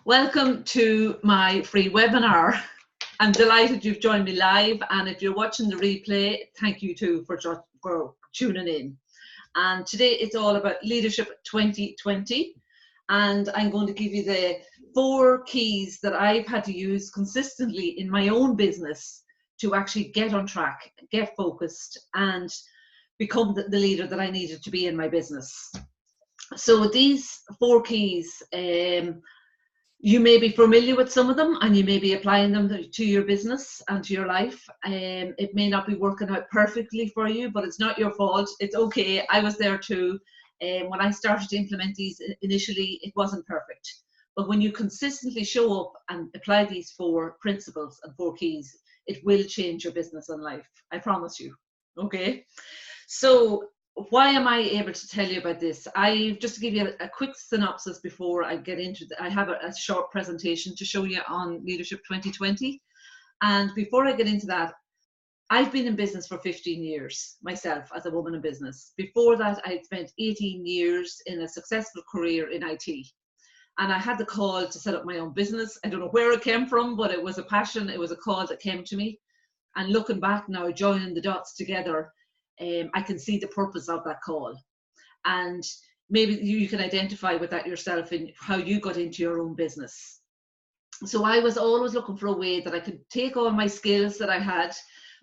Welcome to my free webinar. I'm delighted you've joined me live, and if you're watching the replay, thank you too for tuning in. And today it's all about Leadership 2020, and I'm going to give you the 4 keys that I've had to use consistently in my own business to actually get on track, get focused, and become the leader that I needed to be in my business. So these 4 keys, you may be familiar with some of them and you may be applying them to your business and to your life. It may not be working out perfectly for you, but it's not your fault. It's okay. I was there too. When I started to implement these initially, it wasn't perfect. But when you consistently show up and apply these 4 principles and 4 keys, it will change your business and life. I promise you. Okay. So why am I able to tell you about this? Just to give you a quick synopsis before I get into I have a short presentation to show you on Leadership 2020. And before I get into that, I've been in business for 15 years myself as a woman in business. Before that, I had spent 18 years in a successful career in IT. And I had the call to set up my own business. I don't know where it came from, but it was a passion. It was a call that came to me. And looking back now, joining the dots together, I can see the purpose of that call, and maybe you can identify with that yourself in how you got into your own business. So I was always looking for a way that I could take all my skills that I had,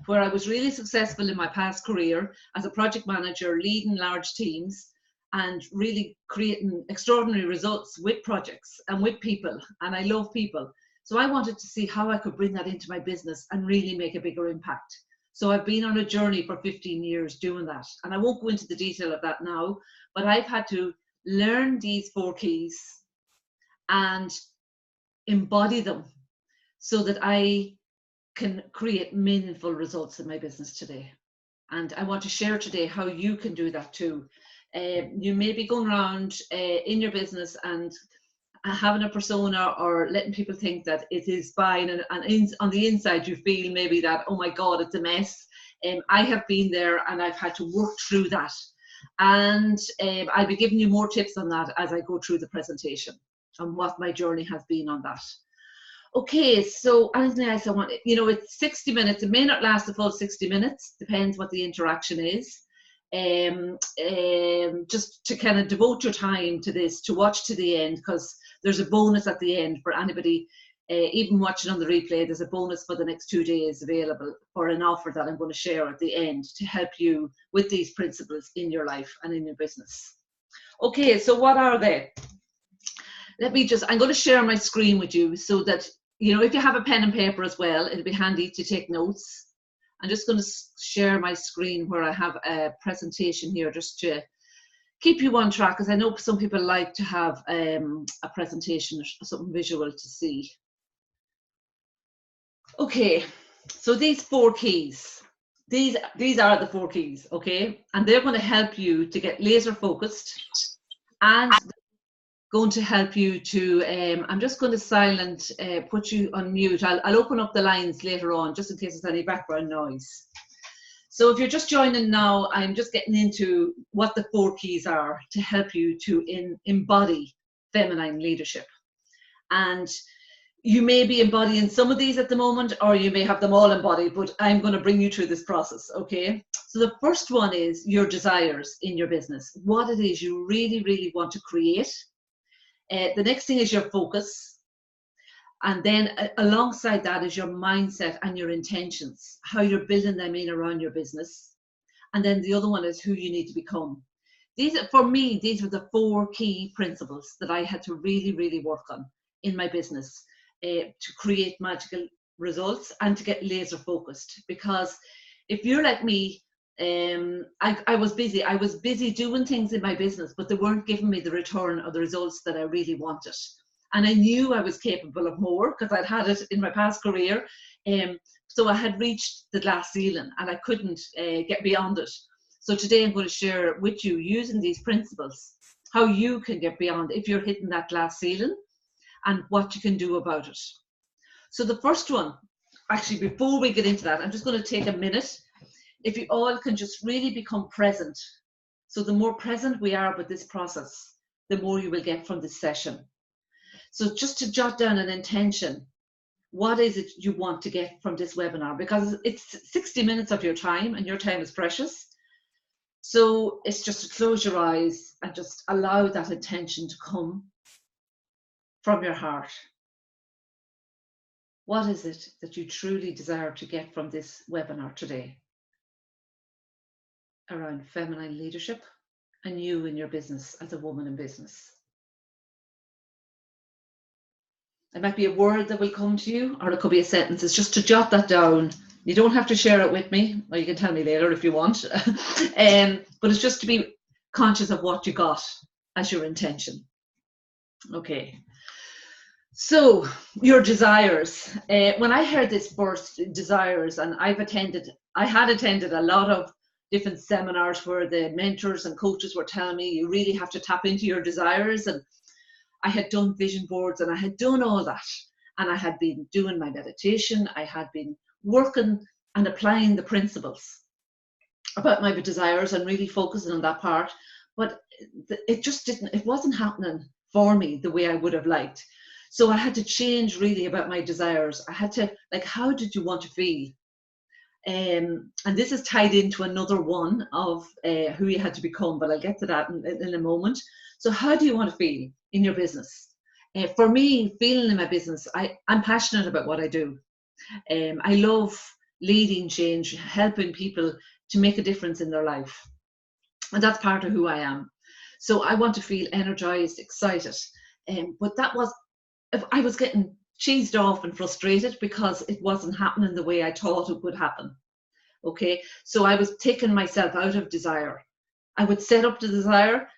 where I was really successful in my past career as a project manager, leading large teams and really creating extraordinary results with projects and with people, and I love people. So I wanted to see how I could bring that into my business and really make a bigger impact. So I've been on a journey for 15 years doing that. And I won't go into the detail of that now, but I've had to learn these 4 keys and embody them so that I can create meaningful results in my business today. And I want to share today how you can do that too. You may be going around in your business and having a persona or letting people think that it is fine, and on the inside you feel maybe that, oh my God, it's a mess. I have been there and I've had to work through that, and I'll be giving you more tips on that as I go through the presentation and what my journey has been on that. Okay, so anything else I want, it's 60 minutes. It may not last the full 60 minutes, depends what the interaction is. Just to kind of devote your time to this, to watch to the end, because there's a bonus at the end for anybody, even watching on the replay. There's a bonus for the next 2 days available for an offer that I'm going to share at the end to help you with these principles in your life and in your business. Okay, so what are they? I'm going to share my screen with you so that, if you have a pen and paper as well, it'll be handy to take notes. I'm just going to share my screen where I have a presentation here just to keep you on track, because I know some people like to have a presentation or something visual to see. Okay, so these 4 keys, these are the 4 keys, okay? And they're going to help you to get laser focused, and going to help you to, I'm just going to put you on mute. I'll open up the lines later on just in case there's any background noise. So if you're just joining now, I'm just getting into what the 4 keys are to help you to embody feminine leadership. And you may be embodying some of these at the moment, or you may have them all embodied, but I'm going to bring you through this process, okay? So the first one is your desires in your business, what it is you really, really want to create. The next thing is your focus. And then alongside that is your mindset and your intentions, how you're building them in around your business. And then the other one is who you need to become. For me, these were the 4 key principles that I had to really, really work on in my business to create magical results and to get laser focused. Because if you're like me, I was busy. I was busy doing things in my business, but they weren't giving me the return or the results that I really wanted. And I knew I was capable of more because I'd had it in my past career. So I had reached the glass ceiling and I couldn't get beyond it. So today I'm going to share with you, using these principles, how you can get beyond if you're hitting that glass ceiling and what you can do about it. So the first one, actually, before we get into that, I'm just going to take a minute. If you all can just really become present. So the more present we are with this process, the more you will get from this session. So just to jot down an intention, what is it you want to get from this webinar? Because it's 60 minutes of your time, and your time is precious. So it's just to close your eyes and just allow that intention to come from your heart. What is it that you truly desire to get from this webinar today around feminine leadership and you in your business as a woman in business? It might be a word that will come to you, or it could be a sentence. It's just to jot that down. You don't have to share it with me, or you can tell me later if you want. But it's just to be conscious of what you got as your intention. Okay. So your desires. When I heard this burst, desires, and I had attended a lot of different seminars where the mentors and coaches were telling me you really have to tap into your desires, and I had done vision boards and I had done all that, and I had been doing my meditation. I had been working and applying the principles about my desires and really focusing on that part, but it wasn't happening for me the way I would have liked. So I had to change really about my desires. I had to, like, how did you want to feel? And this is tied into another one of who you had to become, but I'll get to that in a moment. So how do you want to feel in your business? For me, feeling in my business, I'm passionate about what I do. I love leading change, helping people to make a difference in their life. And that's part of who I am. So I want to feel energized, excited. But I was getting cheesed off and frustrated because it wasn't happening the way I thought it would happen. Okay, so I was taking myself out of desire. I would set up the desire,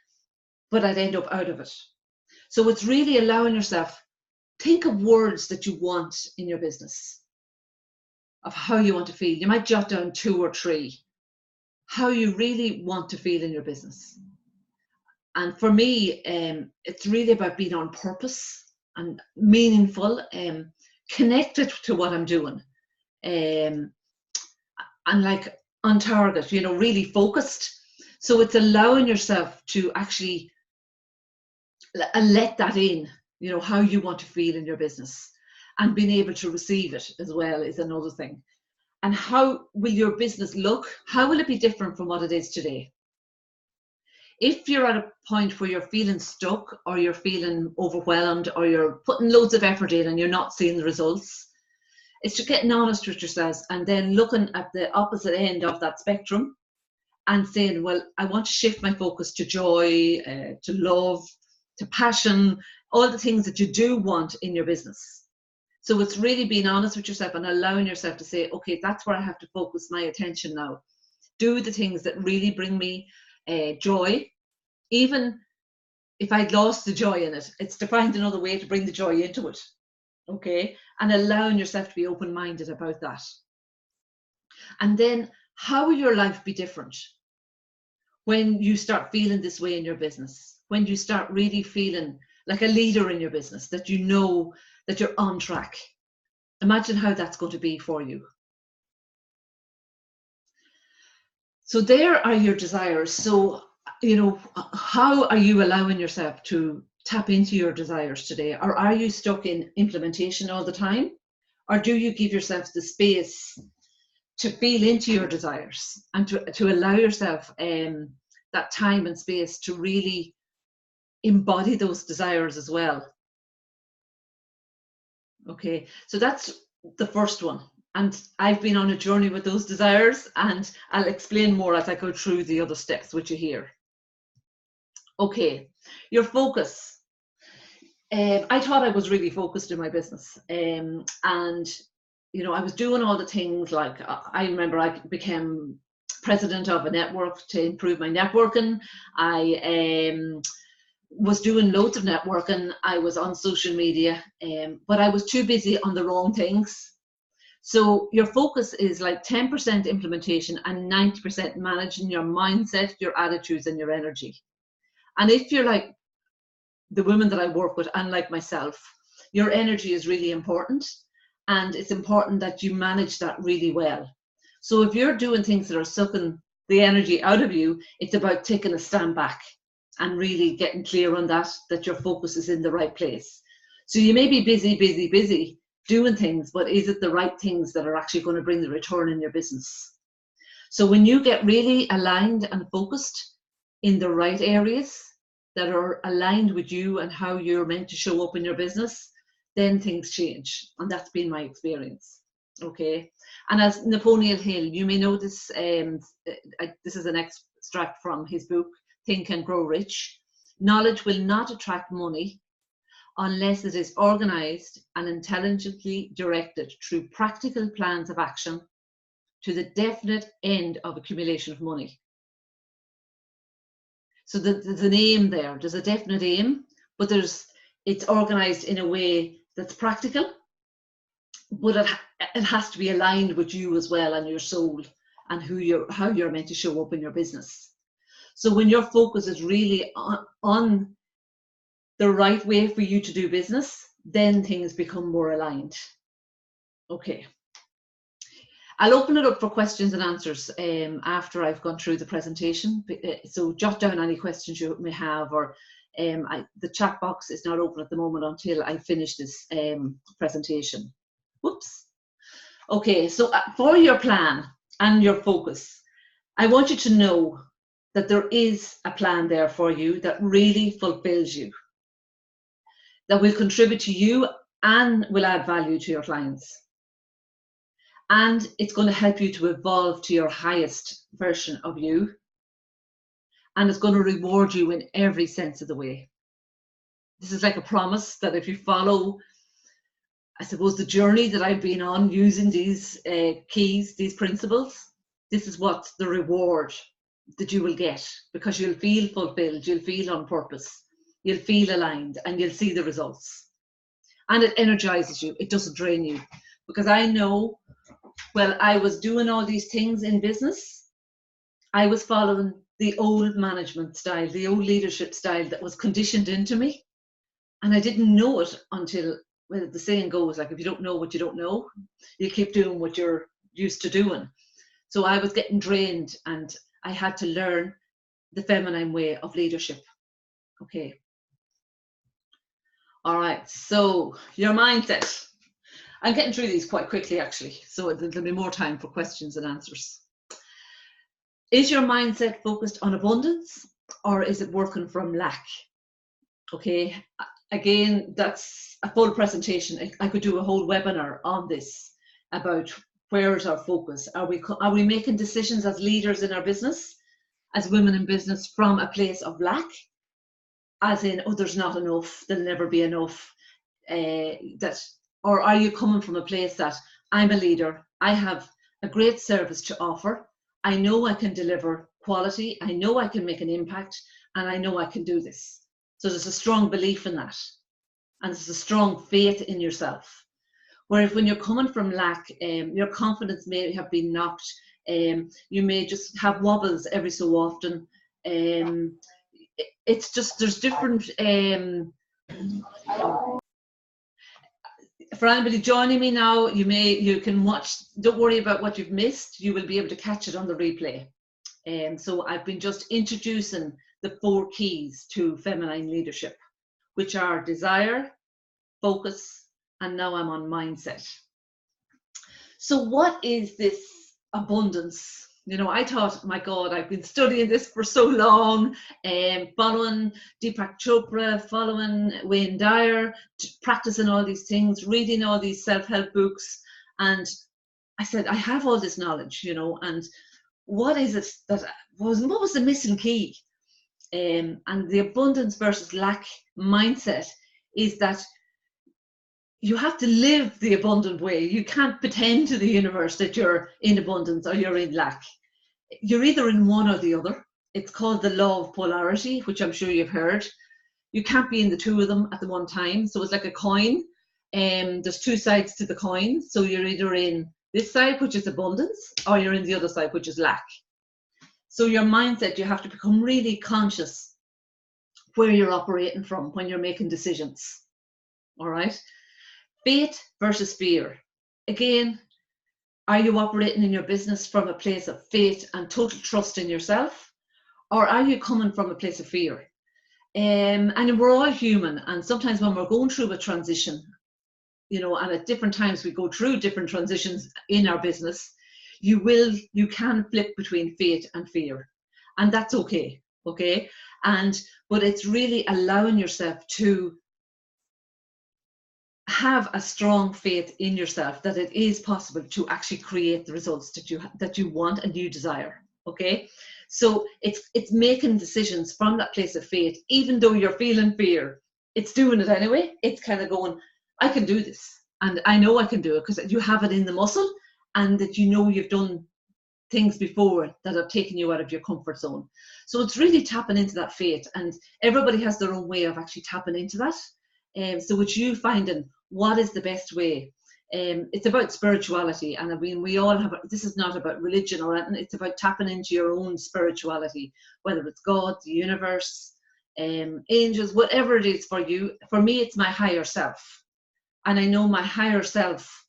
but I'd end up out of it. So it's really allowing yourself, think of words that you want in your business, of how you want to feel. You might jot down 2 or 3, how you really want to feel in your business. And for me, it's really about being on purpose and meaningful, connected to what I'm doing, and like on target, really focused. So it's allowing yourself to actually let that in, how you want to feel in your business, and being able to receive it as well is another thing. And how will your business look? How will it be different from what it is today? If you're at a point where you're feeling stuck, or you're feeling overwhelmed, or you're putting loads of effort in and you're not seeing the results, it's just getting honest with yourselves and then looking at the opposite end of that spectrum and saying, well, I want to shift my focus to joy, to love, to passion, all the things that you do want in your business. So it's really being honest with yourself and allowing yourself to say, okay, that's where I have to focus my attention now. Do the things that really bring me joy. Even if I'd lost the joy in it, it's to find another way to bring the joy into it. Okay, and allowing yourself to be open-minded about that. And then how will your life be different when you start feeling this way in your business, when you start really feeling like a leader in your business, that you know that you're on track? Imagine how that's going to be for you. So there are your desires. So, how are you allowing yourself to tap into your desires today? Or are you stuck in implementation all the time? Or do you give yourself the space to feel into your desires and to allow yourself that time and space to really embody those desires as well? Okay, so that's the first one. And I've been on a journey with those desires, and I'll explain more as I go through the other steps which you hear. Okay, your focus. I thought I was really focused in my business, and I was doing all the things. Like, I remember I became president of a network to improve my networking. I was doing loads of networking. I was on social media, but I was too busy on the wrong things. So your focus is like 10% implementation and 90% managing your mindset, your attitudes, and your energy. And if you're like the women that I work with, and like myself, your energy is really important, and it's important that you manage that really well. So if you're doing things that are sucking the energy out of you, it's about taking a stand back and really getting clear on that your focus is in the right place. So you may be busy doing things, but is it the right things that are actually going to bring the return in your business? So when you get really aligned and focused in the right areas that are aligned with you and how you're meant to show up in your business, then things change. And that's been my experience. Okay. And as Napoleon Hill, you may know this, this is an extract from his book, Think and Grow Rich. Knowledge will not attract money unless it is organized and intelligently directed through practical plans of action to the definite end of accumulation of money. So there's an aim there. There's a definite aim, but it's organized in a way that's practical, but it has to be aligned with you as well and your soul and how you're meant to show up in your business. So when your focus is really on the right way for you to do business, then things become more aligned. Okay. I'll open it up for questions and answers after I've gone through the presentation. So jot down any questions you may have, or the chat box is not open at the moment until I finish this presentation. Whoops. Okay, so for your plan and your focus, I want you to know that there is a plan there for you that really fulfills you, that will contribute to you and will add value to your clients. And it's going to help you to evolve to your highest version of you. And it's going to reward you in every sense of the way. This is like a promise that if you follow, I suppose, the journey that I've been on using these keys, these principles, this is what's the reward that you will get, because you'll feel fulfilled, you'll feel on purpose, you'll feel aligned, and you'll see the results. And it energizes you. It doesn't drain you. Because I know, well, I was doing all these things in business. I was following the old management style, the old leadership style that was conditioned into me. And I didn't know it until, well, the saying goes, like, if you don't know what you don't know, you keep doing what you're used to doing. So I was getting drained and I had to learn the feminine way of leadership. Okay. All right. So your mindset. I'm getting through these quite quickly, actually, so there'll be more time for questions and answers. Is your mindset focused on abundance, or is it working from lack? Okay, again, that's a full presentation. I could do a whole webinar on this about where is our focus. Are we making decisions as leaders in our business, as women in business, from a place of lack, as in, oh, there's not enough, there'll never be enough, or are you coming from a place that I'm a leader, I have a great service to offer, I know I can deliver quality, I know I can make an impact, and I know I can do this. So there's a strong belief in that, and there's a strong faith in yourself. Whereas when you're coming from lack, your confidence may have been knocked, you may just have wobbles every so often. It's just, there's different... for anybody joining me now, you can watch, don't worry about what you've missed, you will be able to catch it on the replay. So I've been just introducing the 4 keys to feminine leadership, which are desire, focus, and now I'm on mindset. So what is this abundance? You know, I thought, my God, I've been studying this for so long, following Deepak Chopra, following Wayne Dyer, practicing all these things, reading all these self-help books. And I said, I have all this knowledge, you know, and what is it that what was the missing key? And the abundance versus lack mindset is that you have to live the abundant way. You can't pretend to the universe that you're in abundance or you're in lack. You're either in one or the other. It's called the law of polarity, which I'm sure you've heard. You can't be in the 2 of them at the one time. So it's like a coin. There's 2 sides to the coin. So you're either in this side, which is abundance, or you're in the other side, which is lack. So your mindset, you have to become really conscious where you're operating from when you're making decisions. All right. Faith versus fear. Again, are you operating in your business from a place of faith and total trust in yourself? Or are you coming from a place of fear? And we're all human, and sometimes when we're going through a transition, you know, and at different times we go through different transitions in our business, you can flip between faith and fear, and that's okay. Okay. But it's really allowing yourself to have a strong faith in yourself that it is possible to actually create the results that you want and you desire. Okay. So it's making decisions from that place of faith, even though you're feeling fear. It's doing it anyway. It's kind of going, I can do this, and I know I can do it because you have it in the muscle, and that you know you've done things before that have taken you out of your comfort zone. So it's really tapping into that faith, and everybody has their own way of actually tapping into that. So it's you finding what is the best way. It's about spirituality, and I mean, we all have, this is not about religion or anything, it's about tapping into your own spirituality, whether it's God, the universe, angels, whatever it is for you. For me, it's my higher self. And I know my higher self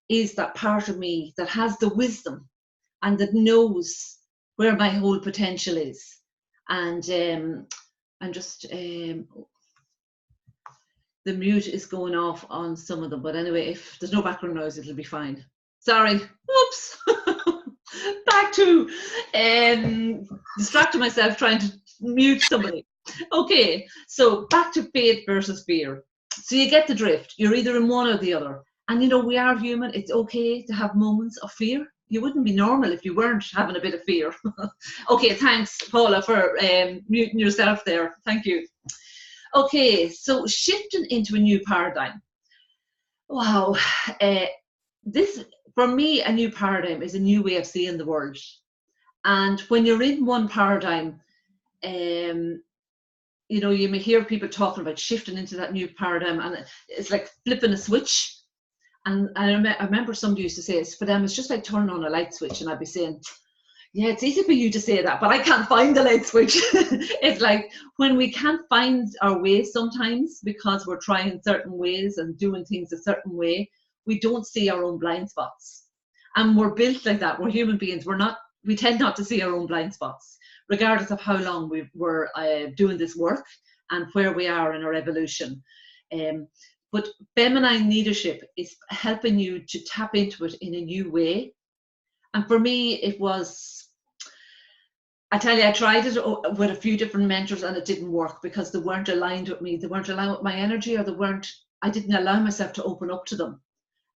is that part of me that has the wisdom and that knows where my whole potential is. And I'm just, the mute is going off on some of them, but anyway, if there's no background noise, it'll be fine. Sorry, whoops. Back to distracting myself trying to mute somebody. Okay, so back to faith versus fear. So you get the drift. You're either in one or the other. And you know, we are human. It's okay to have moments of fear. You wouldn't be normal if you weren't having a bit of fear. Okay, thanks, Paula, for muting yourself there. Thank you. Okay, so shifting into a new paradigm. Wow, this, for me, a new paradigm is a new way of seeing the world. And when you're in one paradigm, you know, you may hear people talking about shifting into that new paradigm, and it's like flipping a switch. And I remember somebody used to say, for them, it's just like turning on a light switch. And I'd be saying, yeah, it's easy for you to say that, but I can't find the light switch. It's like when we can't find our way sometimes because we're trying certain ways and doing things a certain way, we don't see our own blind spots. And we're built like that. We're human beings. We tend not to see our own blind spots, regardless of how long we're doing this work and where we are in our evolution. But feminine leadership is helping you to tap into it in a new way. And for me, it was, I tell you, I tried it with a few different mentors and it didn't work because they weren't aligned with me. They weren't aligned with my energy, or I didn't allow myself to open up to them.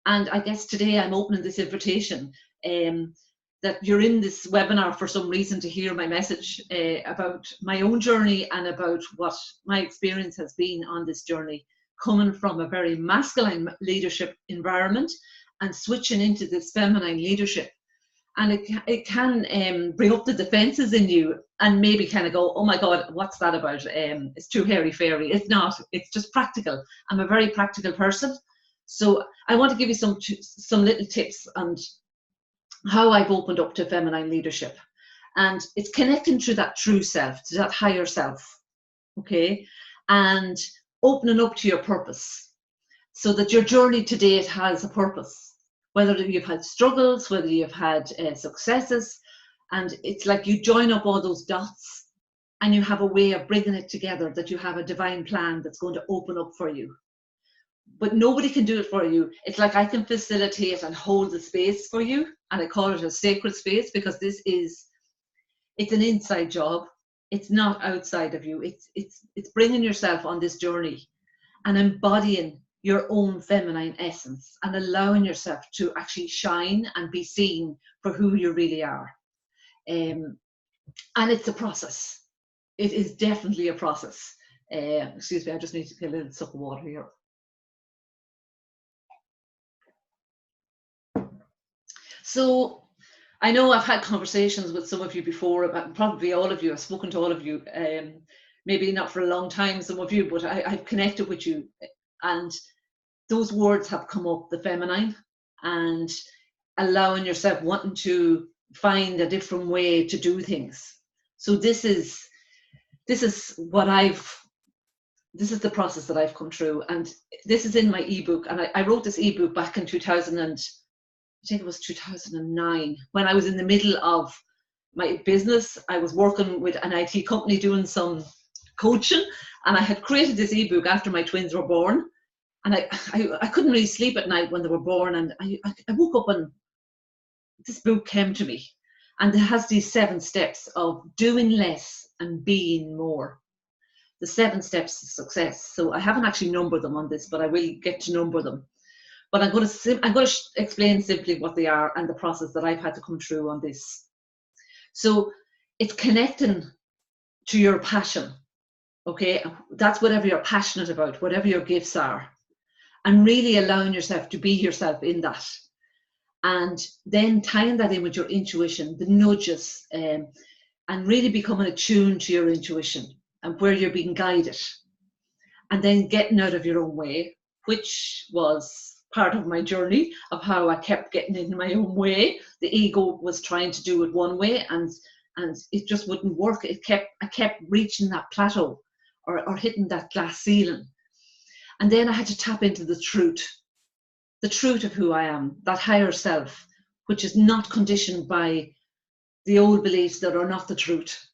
And I guess today I'm opening this invitation that you're in this webinar for some reason to hear my message about my own journey and about what my experience has been on this journey, coming from a very masculine leadership environment and switching into this feminine leadership. And it can bring up the defenses in you and maybe kind of go, oh my God, what's that about? It's too hairy-fairy. It's not. It's just practical. I'm a very practical person. So I want to give you some little tips on how I've opened up to feminine leadership. And it's connecting to that true self, to that higher self, okay? And opening up to your purpose so that your journey to date has a purpose. Whether you've had struggles, whether you've had successes, and it's like you join up all those dots and you have a way of bringing it together, that you have a divine plan that's going to open up for you. But nobody can do it for you. It's like I can facilitate and hold the space for you, and I call it a sacred space because it's an inside job. It's not outside of you. It's bringing yourself on this journey and embodying your own feminine essence and allowing yourself to actually shine and be seen for who you really are. And it's a process. It is definitely a process. Excuse me, I just need to get a little sup of water here. So I know I've had conversations with some of you before, about probably all of you. I've spoken to all of you, maybe not for a long time, some of you, but I've connected with you. And those words have come up, the feminine, and allowing yourself, wanting to find a different way to do things. So this is the process that I've come through, and this is in my ebook. And I wrote this ebook back in 2009, when I was in the middle of my business. I was working with an IT company doing some coaching, And I had created this ebook after my twins were born. And I couldn't really sleep at night when they were born. And I woke up and this book came to me. And it has these 7 steps of doing less and being more. The 7 steps to success. So I haven't actually numbered them on this, but I will get to number them. But I'm going to explain simply what they are and the process that I've had to come through on this. So it's connecting to your passion. Okay, that's whatever you're passionate about, whatever your gifts are, and really allowing yourself to be yourself in that. And then tying that in with your intuition, the nudges, and really becoming attuned to your intuition and where you're being guided. And then getting out of your own way, which was part of my journey of how I kept getting in my own way. The ego was trying to do it one way and it just wouldn't work. I kept reaching that plateau or hitting that glass ceiling. And then I had to tap into the truth of who I am, that higher self, which is not conditioned by the old beliefs that are not the truth,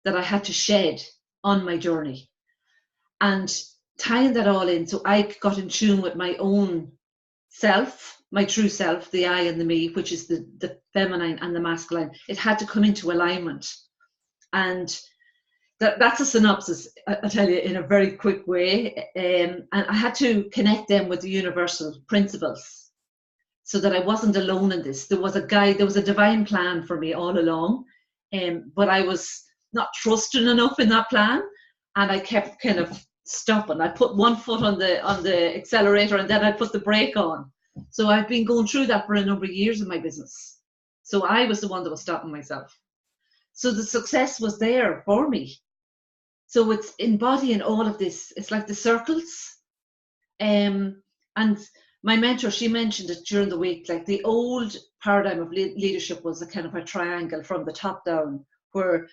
that I had to shed on my journey. And tying that all in, so I got in tune with my own self, my true self, the I and the me, which is the feminine and the masculine. It had to come into alignment. And that's a synopsis, I'll tell you, in a very quick way. And I had to connect them with the universal principles so that I wasn't alone in this. There was a guide, there was a divine plan for me all along, but I was not trusting enough in that plan, and I kept kind of stopping. I put one foot on the accelerator and then I put the brake on. So I've been going through that for a number of years in my business. So I was the one that was stopping myself. So the success was there for me. So it's embodying all of this. It's like the circles. And my mentor, she mentioned it during the week, like the old paradigm of leadership was a kind of a triangle from the top down, where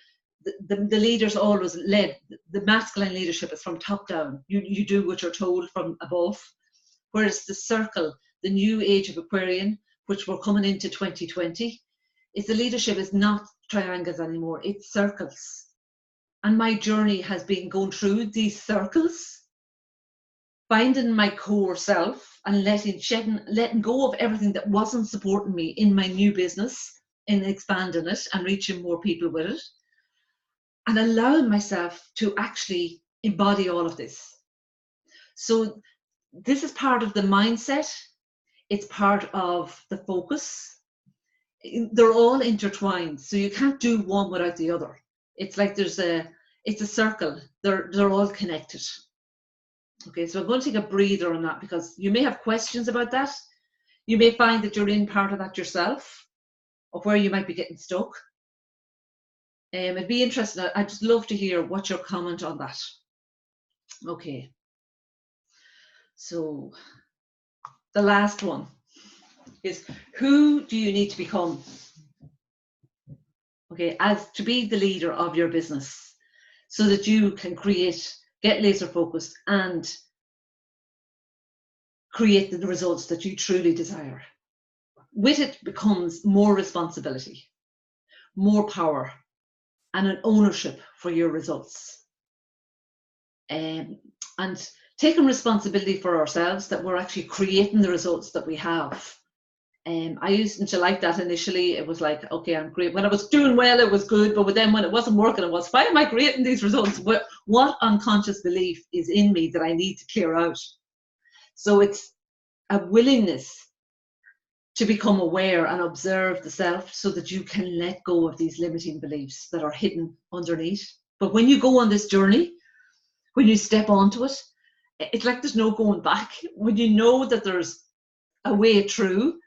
the leaders always led. The masculine leadership is from top down. You do what you're told from above. Whereas the circle, the new age of Aquarian, which we're coming into 2020, is the leadership is not triangles anymore, it's circles. And my journey has been going through these circles, finding my core self and letting go of everything that wasn't supporting me in my new business, in expanding it and reaching more people with it, and allowing myself to actually embody all of this. So this is part of the mindset. It's part of the focus. They're all intertwined, so you can't do one without the other. It's like it's a circle. They're all connected. Okay, so I'm going to take a breather on that because you may have questions about that. You may find that you're in part of that yourself, or where you might be getting stuck. It'd be interesting. I'd just love to hear what's your comment on that. Okay. So the last one is, who do you need to become? Okay, as to be the leader of your business so that you can get laser focused and create the results that you truly desire. With it becomes more responsibility, more power, and an ownership for your results. And taking responsibility for ourselves, that we're actually creating the results that we have. I used to like that initially. It was like, okay, I'm great. When I was doing well, it was good. But then when it wasn't working, it was, why am I creating these results? What unconscious belief is in me that I need to clear out? So it's a willingness to become aware and observe the self so that you can let go of these limiting beliefs that are hidden underneath. But when you go on this journey, when you step onto it, it's like there's no going back. When you know that there's a way through,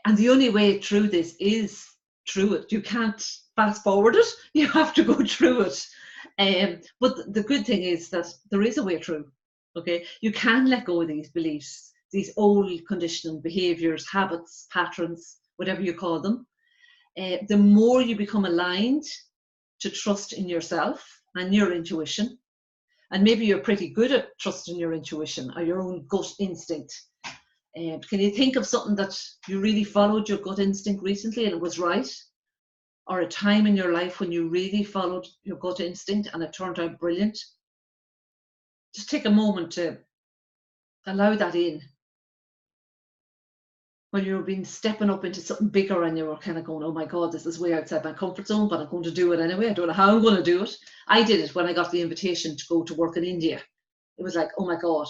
and the only way through this is through it. You can't fast forward it. You have to go through it. But the good thing is that there is a way through. Okay, you can let go of these beliefs, these old conditioning behaviors, habits, patterns, whatever you call them. The more you become aligned to trust in yourself and your intuition, and maybe you're pretty good at trusting your intuition or your own gut instinct. Can you think of something that you really followed your gut instinct recently and it was right? Or a time in your life when you really followed your gut instinct and it turned out brilliant? just take a moment to allow that in. When you've been stepping up into something bigger and you were kind of going, oh my God, this is way outside my comfort zone, but I'm going to do it anyway. I don't know how I'm going to do it. I did it when I got the invitation to go to work in India. It was like, oh my God,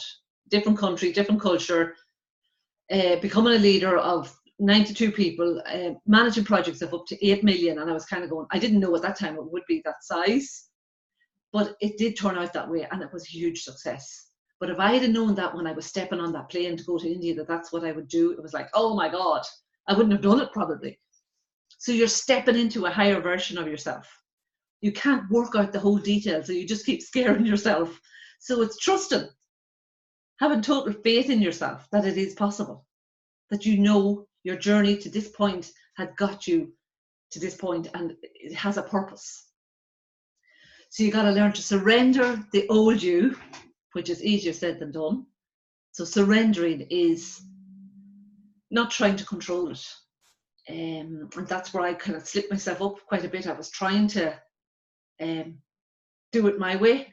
different country, different culture, becoming a leader of 92 people, managing projects of up to 8 million. And I was kind of going, I didn't know at that time it would be that size, but it did turn out that way and it was a huge success. But if I had known that when I was stepping on that plane to go to India, that that's what I would do, it was like, oh my God, I wouldn't have done it probably. So you're stepping into a higher version of yourself. You can't work out the whole details, so you just keep scaring yourself. So it's trusting, having total faith in yourself that it is possible, that you know your journey to this point had got you to this point and it has a purpose. So you got to learn to surrender the old you, which is easier said than done. So surrendering is not trying to control it. And that's where I kind of slipped myself up quite a bit. I was trying to do it my way,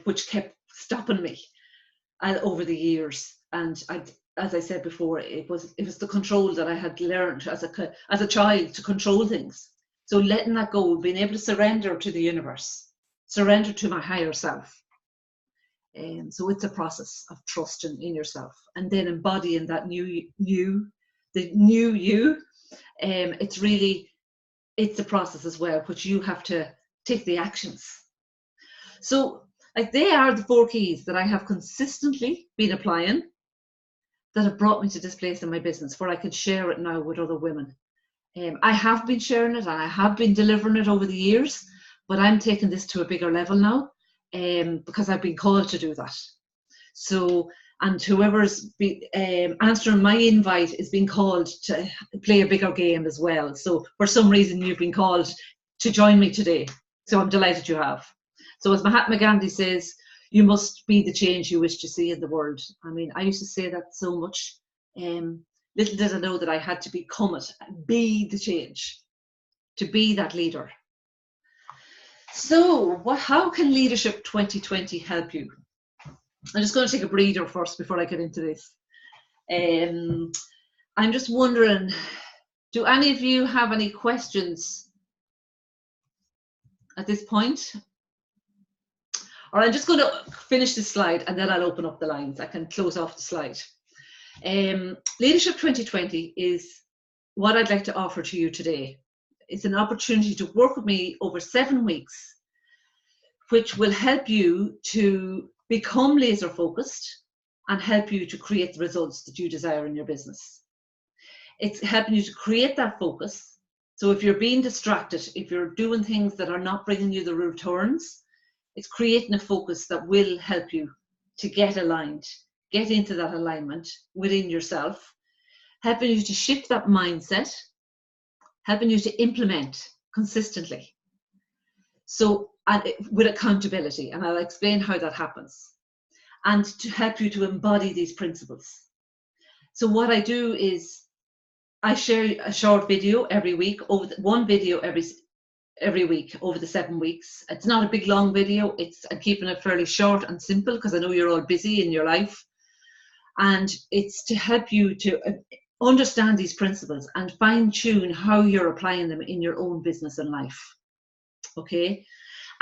which kept stopping me over the years. And as I said before, it was the control that I had learned as a child to control things. So letting that go, being able to surrender to the universe, surrender to my higher self. So it's a process of trusting in yourself and then embodying that new you, the new you. It's a process as well, which you have to take the actions. So like they are the 4 keys that I have consistently been applying that have brought me to this place in my business where I can share it now with other women. I have been sharing it and I have been delivering it over the years, but I'm taking this to a bigger level now. Because I've been called to do that. So, and whoever's answering my invite is being called to play a bigger game as well. So for some reason you've been called to join me today. So I'm delighted you have. So as Mahatma Gandhi says, you must be the change you wish to see in the world. I mean, I used to say that so much. Little did I know that I had to become it, be the change, to be that leader. So how can Leadership 2020 help you? I'm just going to take a breather first before I get into this. I'm just wondering, do any of you have any questions at this point? Or I'm just going to finish this slide and then I'll open up the lines. I can close off the slide. Leadership 2020 is what I'd like to offer to you today. It's an opportunity to work with me over 7 weeks, which will help you to become laser focused and help you to create the results that you desire in your business. It's helping you to create that focus. So if you're being distracted, if you're doing things that are not bringing you the returns, it's creating a focus that will help you to get aligned, get into that alignment within yourself, helping you to shift that mindset, helping you to implement consistently. So, and with accountability, and I'll explain how that happens, and to help you to embody these principles. So what I do is I share a short video every week, one video every week over the 7 weeks. It's not a big long video. I'm keeping it fairly short and simple because I know you're all busy in your life, and it's to help you to understand these principles and fine-tune how you're applying them in your own business and life. Okay,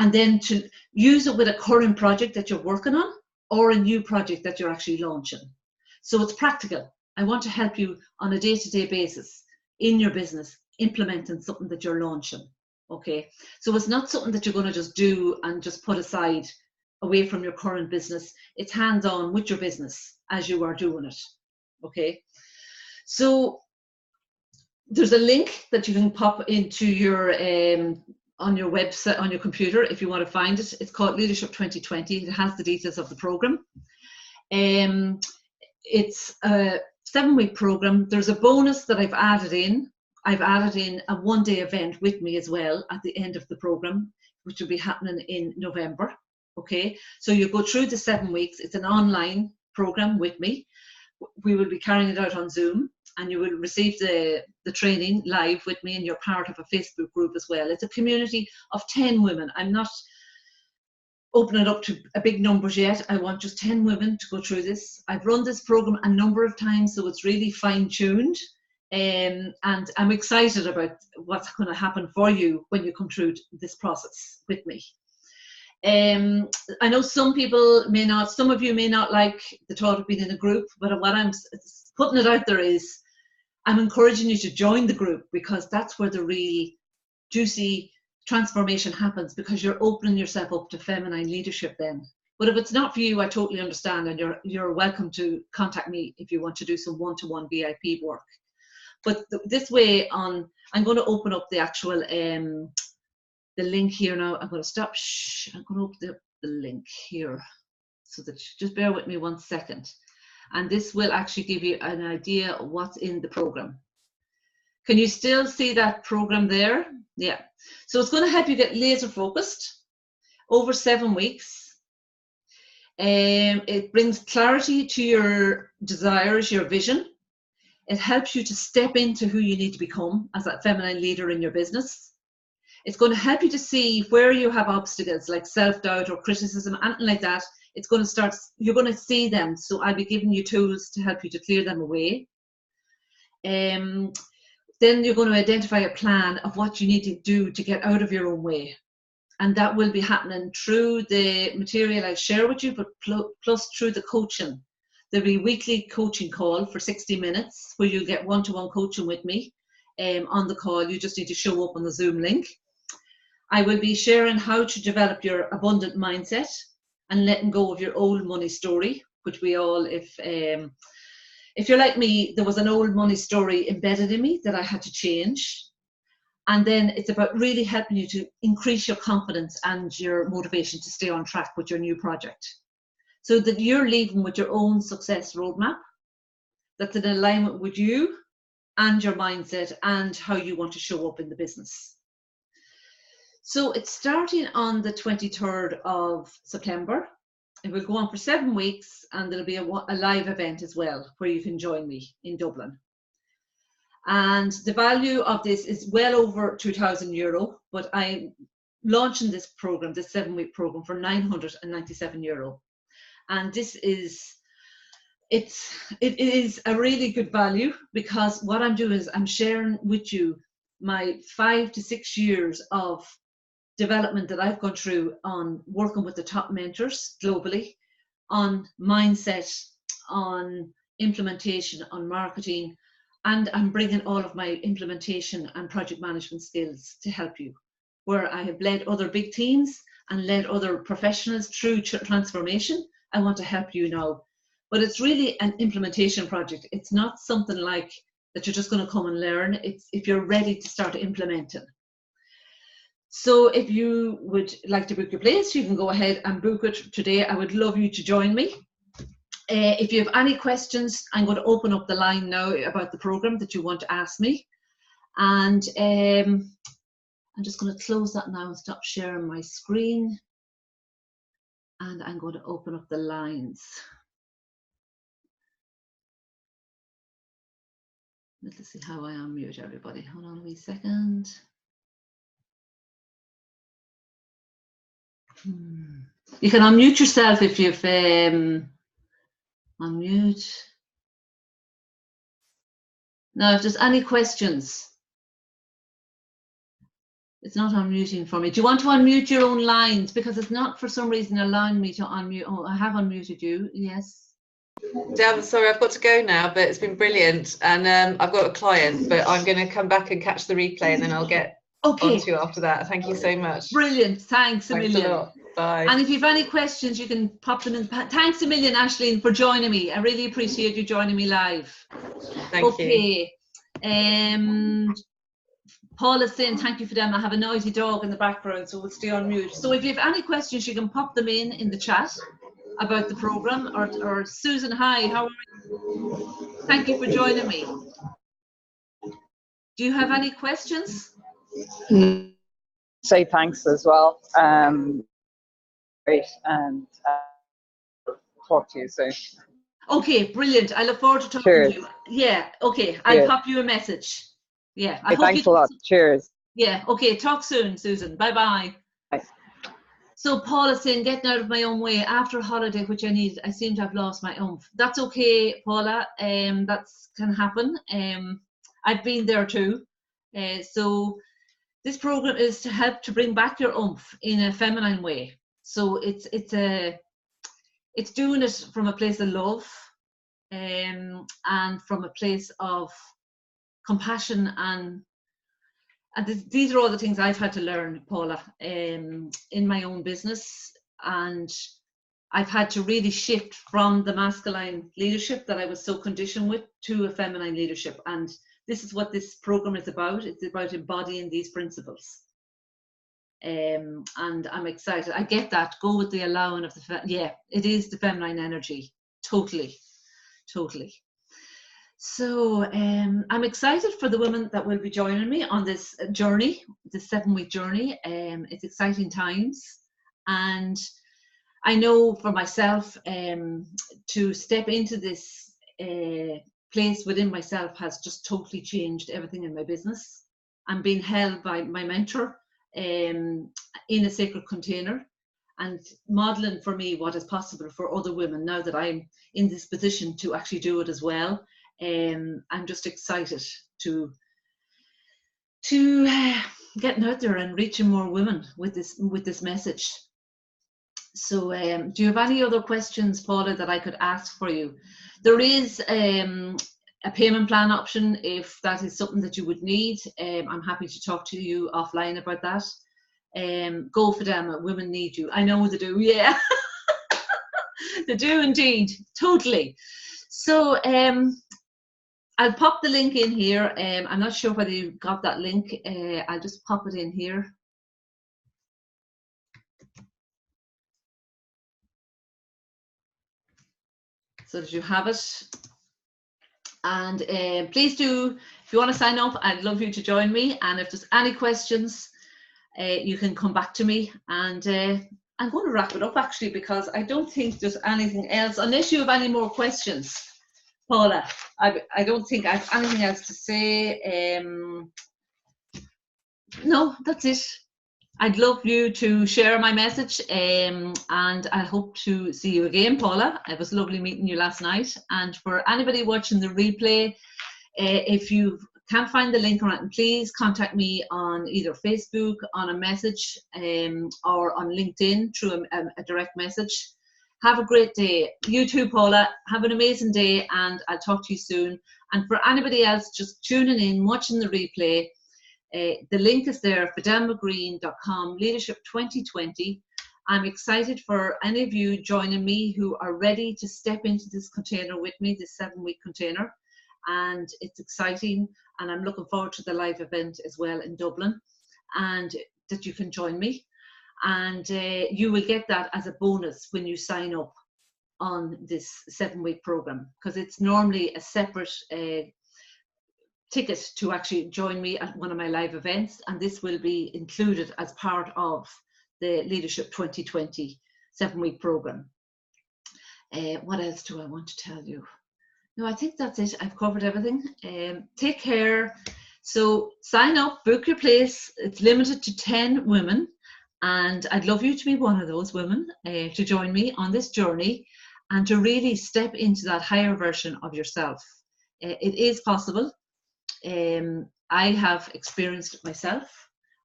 and then to use it with a current project that you're working on or a new project that you're actually launching. So it's practical. I want to help you on a day-to-day basis in your business implementing something that you're launching. Okay, so it's not something that you're going to just do and just put aside away from your current business. It's hands-on with your business as you are doing it. Okay, so there's a link that you can pop into your on your website, on your computer, if you want to find it. It's called Leadership 2020. It has the details of the program. It's a 7-week program. There's a bonus that I've added in. I've added in a 1-day event with me as well at the end of the program, which will be happening in November. Okay, so you go through the 7 weeks. It's an online program with me. We will be carrying it out on Zoom, and you will receive the training live with me, and you're part of a Facebook group as well. It's a community of 10 women. I'm not open it up to a big numbers yet. I want just 10 women to go through this. I've run this program a number of times, so it's really fine-tuned. And I'm excited about what's going to happen for you when you come through this process with me. I know some of you may not like the thought of being in a group, but what I'm putting it out there is I'm encouraging you to join the group, because that's where the real juicy transformation happens, because you're opening yourself up to feminine leadership then. But if it's not for you, I totally understand, and you're welcome to contact me if you want to do some one-to-one VIP work. But this way on, I'm going to open up the actual the link here now. I'm going to stop. I'm going to open the link here, so that just bear with me 1 second, and this will actually give you an idea of what's in the program. Can you still see that program there? Yeah. So it's going to help you get laser focused over 7 weeks. It brings clarity to your desires, your vision. It helps you to step into who you need to become as that feminine leader in your business. It's going to help you to see where you have obstacles like self-doubt or criticism, anything like that. It's going to start, you're going to see them. So I'll be giving you tools to help you to clear them away. Then you're going to identify a plan of what you need to do to get out of your own way. And that will be happening through the material I share with you, but plus through the coaching. There'll be a weekly coaching call for 60 minutes where you'll get one-to-one coaching with me on the call. You just need to show up on the Zoom link. I will be sharing how to develop your abundant mindset and letting go of your old money story, which we all, if you're like me, there was an old money story embedded in me that I had to change. And then it's about really helping you to increase your confidence and your motivation to stay on track with your new project, so that you're leaving with your own success roadmap that's in alignment with you and your mindset and how you want to show up in the business. So it's starting on the 23rd of September. It will go on for 7 weeks, and there'll be a live event as well where you can join me in Dublin. And the value of this is well over €2,000, but I'm launching this program, this 7-week program, for €997. And this is, it is a really good value, because what I'm doing is I'm sharing with you my 5 to 6 years of development that I've gone through on working with the top mentors globally, on mindset, on implementation, on marketing, and I'm bringing all of my implementation and project management skills to help you, where I have led other big teams and led other professionals through transformation. I want to help you now. But it's really an implementation project. It's not something like that you're just going to come and learn. It's if you're ready to start implementing. So if you would like to book your place, you can go ahead and book it today. I would love you to join me. If you have any questions, I'm going to open up the line now about the program that you want to ask me. And I'm just going to close that now and stop sharing my screen. And I'm going to open up the lines. Let's see how I unmute everybody. Hold on a wee second. You can unmute yourself if you've unmute. Now, if there's any questions, it's not unmuting for me. Do you want to unmute your own lines? Because it's not for some reason allowing me to unmute. Oh, I have unmuted you. Yes. Deb, sorry, I've got to go now, but it's been brilliant. And I've got a client, but I'm going to come back and catch the replay, and then I'll get on to you after that. Thank you so much. Brilliant. Thanks a million. A lot. Bye. And if you have any questions, you can pop them in. Thanks a million, Aisling, for joining me. I really appreciate you joining me live. Thank you. Paul is saying thank you for them. I have a noisy dog in the background, so we'll stay on mute. So if you have any questions, you can pop them in the chat about the program. Or Susan, hi, how are you? Thank you for joining me. Do you have any questions? Say thanks as well. Great, and talk to you soon. Okay, brilliant. I look forward to talking to you. Yeah, okay. I'll pop you a message. Yeah. Hey, thanks a lot. Cheers. Yeah, okay. Talk soon, Susan. Bye-bye. Bye. So Paula's saying, getting out of my own way after a holiday, which I needed, I seem to have lost my oomph. That's okay, Paula. That can happen. I've been there too. So this program is to help to bring back your oomph in a feminine way. So it's doing it from a place of love, and from a place of compassion, and these are all the things I've had to learn, Paula, in my own business. And I've had to really shift from the masculine leadership that I was so conditioned with to a feminine leadership. And this is what this program is about. It's about embodying these principles. And I'm excited. I get that. Go with the allowing of yeah, it is the feminine energy. Totally. So I'm excited for the women that will be joining me on this journey, this 7-week journey. It's exciting times, and I know for myself to step into this place within myself has just totally changed everything in my business. I'm being held by my mentor in a sacred container, and modeling for me what is possible for other women now that I'm in this position to actually do it as well. I'm just excited to getting out there and reaching more women with this message. So do you have any other questions, Paula, that I could ask for you? There is a payment plan option if that is something that you would need. I'm happy to talk to you offline about that. Go for them, women need you. I know they do, yeah. They do indeed, totally. So I'll pop the link in here. I'm not sure whether you got that link. I'll just pop it in here. So that you have it. And please do, if you want to sign up, I'd love you to join me. And if there's any questions, you can come back to me. And I'm going to wrap it up actually, because I don't think there's anything else, unless you have any more questions, Paula. I don't think I have anything else to say. No, that's it. I'd love you to share my message, and I hope to see you again, Paula. It was lovely meeting you last night. And for anybody watching the replay, if you can't find the link around, please contact me on either Facebook, on a message, or on LinkedIn through a direct message. Have a great day. You too, Paula. Have an amazing day, and I'll talk to you soon. And for anybody else just tuning in, watching the replay, the link is there, fidelmagreen.com, Leadership 2020. I'm excited for any of you joining me who are ready to step into this container with me, this 7-week container. And it's exciting, and I'm looking forward to the live event as well in Dublin, and that you can join me. And you will get that as a bonus when you sign up on this 7-week program, because it's normally a separate ticket to actually join me at one of my live events, and this will be included as part of the Leadership 2020 7-week program. What else do I want to tell you? No, I think that's it. I've covered everything. Take care. So sign up, book your place. It's limited to 10 women, and I'd love you to be one of those women to join me on this journey and to really step into that higher version of yourself. It is possible. I have experienced it myself.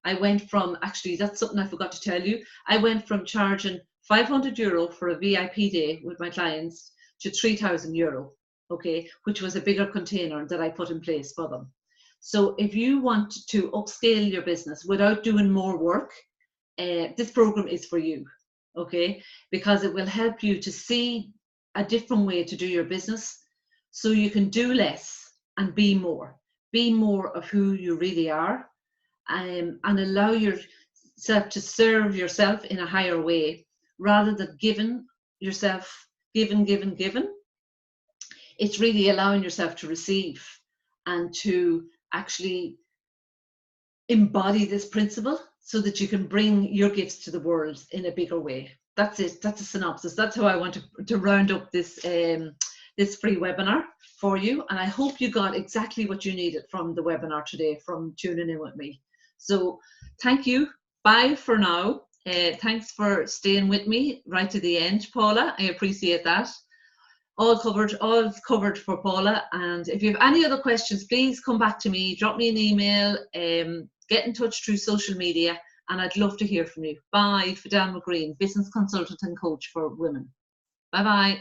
I went from, actually, that's something I forgot to tell you. I went from charging €500 for a VIP day with my clients to €3,000, okay, which was a bigger container that I put in place for them. So if you want to upscale your business without doing more work, this program is for you, okay, because it will help you to see a different way to do your business so you can do less and be more. Be more of who you really are, and allow yourself to serve yourself in a higher way rather than giving yourself, given. It's really allowing yourself to receive and to actually embody this principle so that you can bring your gifts to the world in a bigger way. That's it. That's a synopsis. That's how I want to round up this this free webinar for you. And I hope you got exactly what you needed from the webinar today, from tuning in with me. So thank you. Bye for now. Thanks for staying with me right to the end, Paula. I appreciate that. All covered for Paula. And if you have any other questions, please come back to me, drop me an email, get in touch through social media, and I'd love to hear from you. Bye. Fidel McGreen, business consultant and coach for women. Bye-bye.